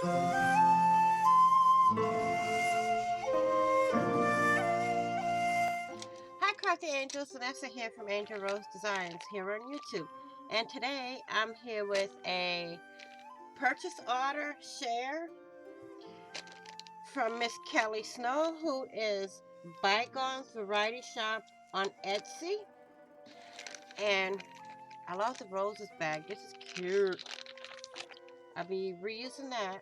Hi Crafty Angels, Vanessa here from Angel Rose Designs here on YouTube. And today I'm here with a purchase order share from Miss Kelly Snow, who is Bygones Variety Shop on Etsy. And I love the roses bag. This is cute. I'll be reusing that,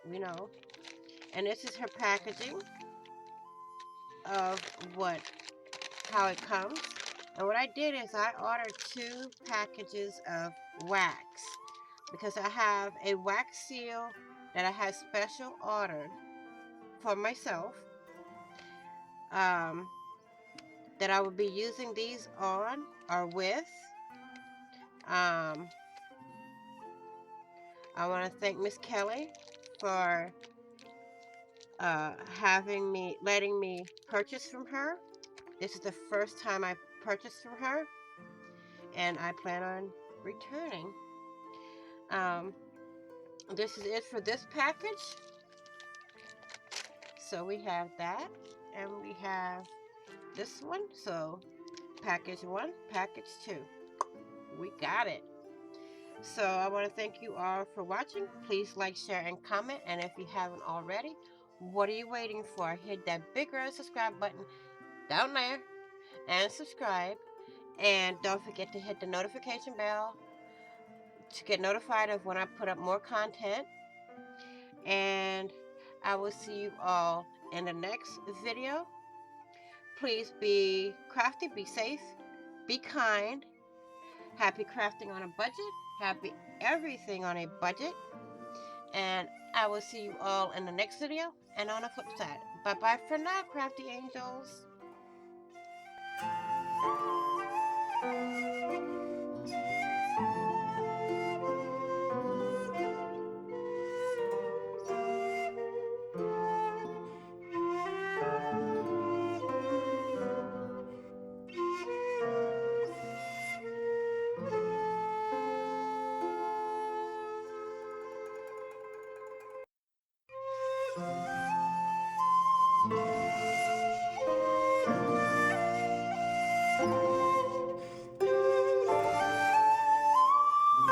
And this is her packaging of how it comes. And what I did is I ordered 2 packages of wax because I have a wax seal that I had special ordered for myself, um, that I would be using these on or with. Um, I want to thank Miss Kelly for letting me purchase from her. This is the first time I purchased from her, and I plan on returning. Um, this is it for this package. So we have that, and we have this one. So package 1, package 2. We got it. So I want to thank you all for watching. Please like, share, and comment. And if you haven't already, what are you waiting for? Hit that big red subscribe button down there and subscribe. And don't forget to hit the notification bell to get notified of when I put up more content. And I will see you all in the next video. Please be crafty, be safe, be kind. Happy crafting on a budget. Happy everything on a budget. And I will see you all in the next video and on the flip side. Bye bye for now, crafty angels.